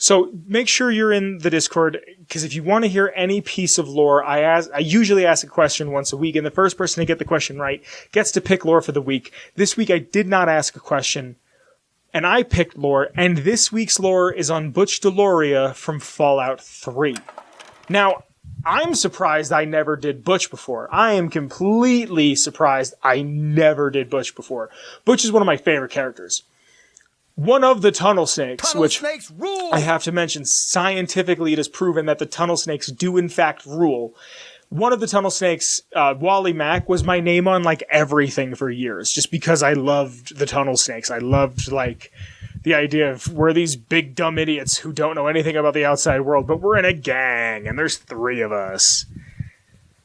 So make sure you're in the Discord, because if you want to hear any piece of lore, I usually ask a question once a week, and the first person to get the question right gets to pick lore for the week. This week I did not ask a question, and I picked lore, and this week's lore is on Butch DeLoria from Fallout 3. Now, I'm surprised I never did Butch before. I am completely surprised I never did Butch before. Butch is one of my favorite characters. One of the tunnel snakes, which rule. I have to mention, scientifically it is proven that the tunnel snakes do in fact rule. One of the tunnel snakes, Wally Mack, was my name on like everything for years, just because I loved the tunnel snakes. I loved like the idea of we're these big dumb idiots who don't know anything about the outside world, but we're in a gang and there's 3 of us.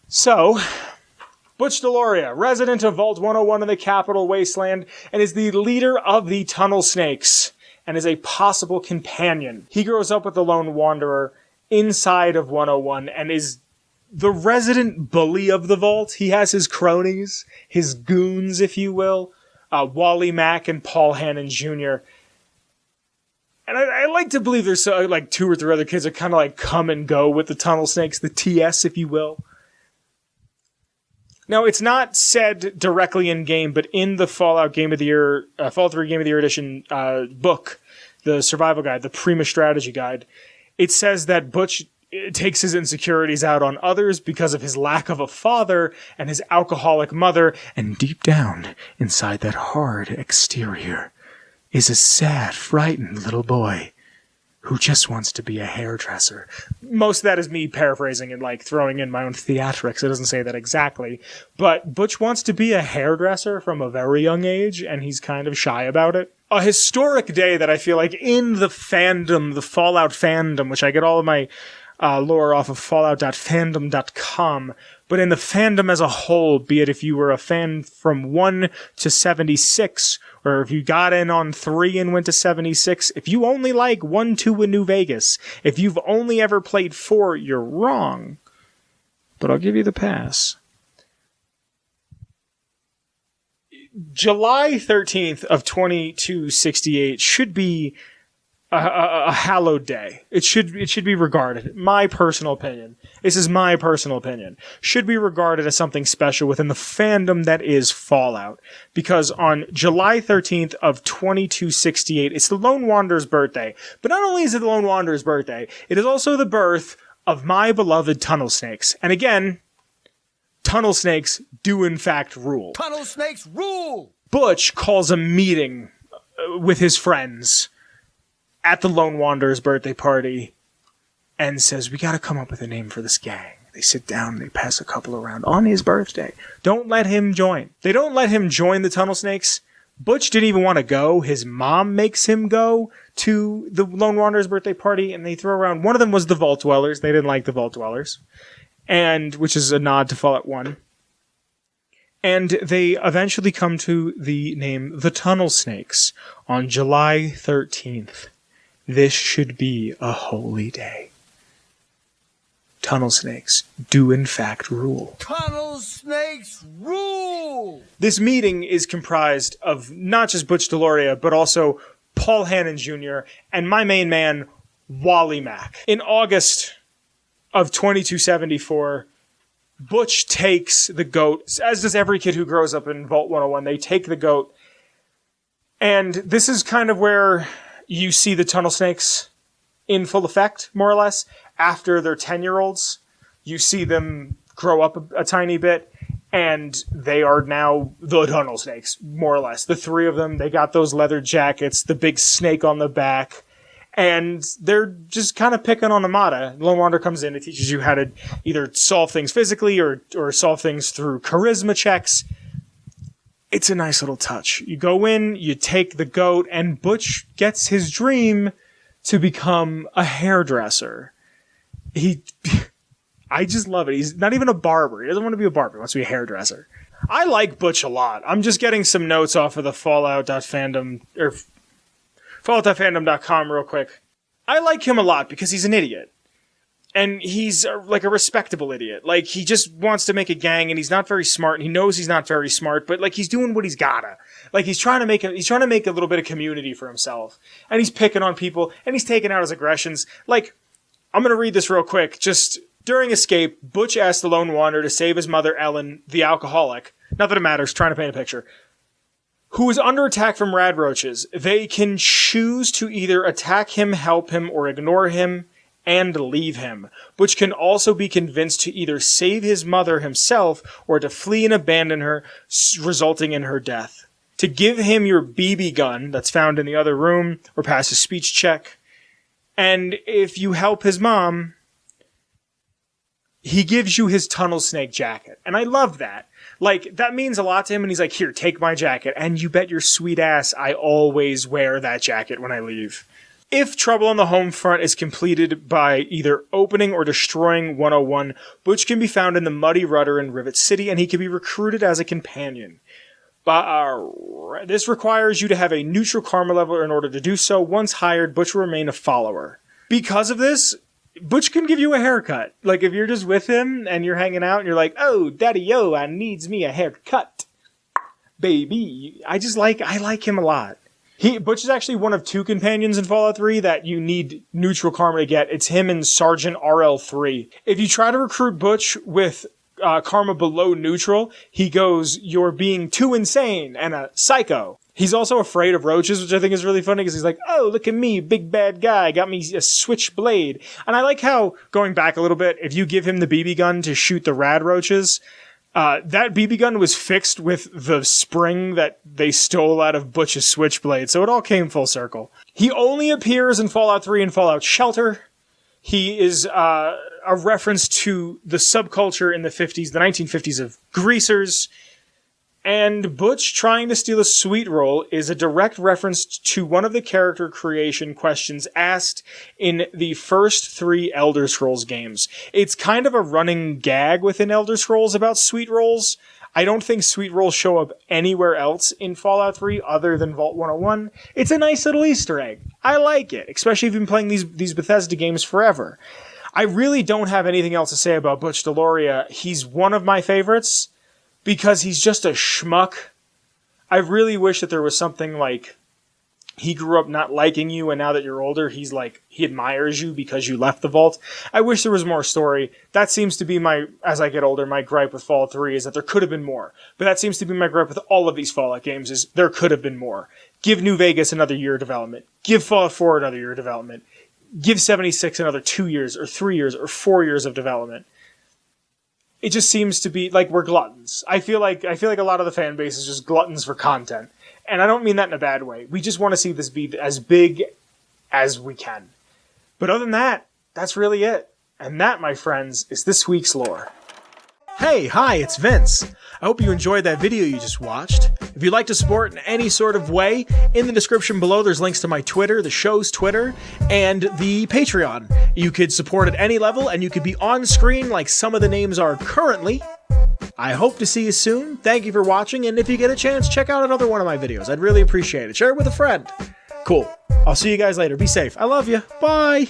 So, Butch DeLoria, resident of Vault 101 in the Capital Wasteland, and is the leader of the Tunnel Snakes, and is a possible companion. He grows up with the Lone Wanderer inside of 101, and is the resident bully of the Vault. He has his cronies, his goons, if you will, Wally Mack and Paul Hannon Jr., and I like to believe there's like 2 or 3 other kids that kind of like come and go with the Tunnel Snakes, the TS, if you will. Now, it's not said directly in game, but in the Fallout Game of the Year, Fallout 3 Game of the Year edition book, the survival guide, the Prima Strategy Guide, it says that Butch takes his insecurities out on others because of his lack of a father and his alcoholic mother, and deep down inside that hard exterior is a sad, frightened little boy who just wants to be a hairdresser. Most of that is me paraphrasing and like throwing in my own theatrics. It doesn't say that exactly. But Butch wants to be a hairdresser from a very young age, and he's kind of shy about it. A historic day that I feel like in the fandom, the Fallout fandom, which I get all of my lore off of fallout.fandom.com, but in the fandom as a whole, be it if you were a fan from 1 to 76, or if you got in on 3 and went to 76, if you only like 1, 2, and New Vegas, if you've only ever played 4, you're wrong. But I'll give you the pass. July 13th of 2268 should be a hallowed day. It should be regarded. My personal opinion. This is my personal opinion. Should be regarded as something special within the fandom that is Fallout. Because on July 13th of 2268, it's the Lone Wanderer's birthday. But not only is it the Lone Wanderer's birthday, it is also the birth of my beloved Tunnel Snakes. And again, Tunnel Snakes do in fact rule. Tunnel Snakes rule! Butch calls a meeting with his friends at the Lone Wanderer's birthday party and says, we gotta come up with a name for this gang. They sit down, they pass a couple around on his birthday. Don't let him join. They don't let him join the Tunnel Snakes. Butch didn't even want to go. His mom makes him go to the Lone Wanderer's birthday party, and they throw around, one of them was the Vault Dwellers. They didn't like the Vault Dwellers, and which is a nod to Fallout 1. And they eventually come to the name the Tunnel Snakes on July 13th. This should be a holy day. Tunnel Snakes do in fact rule. Tunnel Snakes rule! This meeting is comprised of not just Butch DeLoria, but also Paul Hannon Jr. and my main man, Wally Mack. In August of 2274, Butch takes the goat, as does every kid who grows up in Vault 101. They take the goat. And this is kind of where you see the Tunnel Snakes in full effect, more or less. After they're 10-year-olds, you see them grow up a tiny bit, and they are now the Tunnel Snakes, more or less. The 3 of them, they got those leather jackets, the big snake on the back, and they're just kind of picking on Amada. Lone Wanderer comes in, it teaches you how to either solve things physically or solve things through charisma checks. It's a nice little touch. You go in, you take the goat, and Butch gets his dream to become a hairdresser. I just love it. He's not even a barber. He doesn't want to be a barber. He wants to be a hairdresser. I like Butch a lot. I'm just getting some notes off of the Fallout.fandom, or Fallout.fandom.com real quick. I like him a lot because he's an idiot. And he's like a respectable idiot. Like, he just wants to make a gang, and he's not very smart, and he knows he's not very smart, but like, he's doing what he's gotta. Like, he's trying to make a little bit of community for himself. And he's picking on people, and he's taking out his aggressions. Like, I'm gonna read this real quick. Just, during escape, Butch asks the Lone Wanderer to save his mother, Ellen, the alcoholic. Not that it matters, trying to paint a picture. Who is under attack from rad roaches. They can choose to either attack him, help him, or ignore him, and leave him. Butch can also be convinced to either save his mother himself or to flee and abandon her, resulting in her death. To give him your BB gun that's found in the other room or pass a speech check. And if you help his mom, he gives you his tunnel snake jacket. And I love that. Like, that means a lot to him, and he's like, here, take my jacket. And you bet your sweet ass I always wear that jacket when I leave. If Trouble on the Home Front is completed by either opening or destroying 101, Butch can be found in the Muddy Rudder in Rivet City, and he can be recruited as a companion. This requires you to have a neutral karma level in order to do so. Once hired, Butch will remain a follower. Because of this, Butch can give you a haircut. Like, if you're just with him and you're hanging out and you're like, oh, daddy-o, I needs me a haircut. Baby. I like him a lot. Butch is actually one of 2 companions in Fallout 3 that you need neutral karma to get. It's him and Sergeant RL3. If you try to recruit Butch with karma below neutral, he goes, you're being too insane and a psycho. He's also afraid of roaches, which I think is really funny because he's like, oh, look at me, big bad guy, got me a switchblade. And I like how, going back a little bit, if you give him the BB gun to shoot the rad roaches, that BB gun was fixed with the spring that they stole out of Butch's switchblade, so it all came full circle. He only appears in Fallout 3 and Fallout Shelter. He is a reference to the subculture in the 1950s of greasers. And Butch trying to steal a sweet roll is a direct reference to one of the character creation questions asked in the first 3 Elder Scrolls games. It's kind of a running gag within Elder Scrolls about sweet rolls. I don't think sweet rolls show up anywhere else in Fallout 3 other than Vault 101. It's a nice little Easter egg. I like it, especially if you've been playing these Bethesda games forever. I really don't have anything else to say about Butch DeLoria. He's one of my favorites. Because he's just a schmuck. I really wish that there was something like he grew up not liking you, and now that you're older, he admires you because you left the vault. I wish there was more story. That seems to be as I get older, my gripe with Fallout 3 is that there could have been more. But that seems to be my gripe with all of these Fallout games is there could have been more. Give New Vegas another year of development. Give Fallout 4 another year of development. Give 76 another 2 years or 3 years or 4 years of development. It just seems to be like we're gluttons. I feel like a lot of the fan base is just gluttons for content. And I don't mean that in a bad way. We just want to see this be as big as we can. But other than that, that's really it. And that, my friends, is this week's lore. Hey, hi, it's Vince. I hope you enjoyed that video you just watched. If you'd like to support in any sort of way, in the description below there's links to my Twitter, the show's Twitter, and the Patreon. You could support at any level, and you could be on screen like some of the names are currently. I hope to see you soon. Thank you for watching, and if you get a chance, check out another one of my videos. I'd really appreciate it. Share it with a friend. Cool. I'll see you guys later. Be safe. I love you. Bye.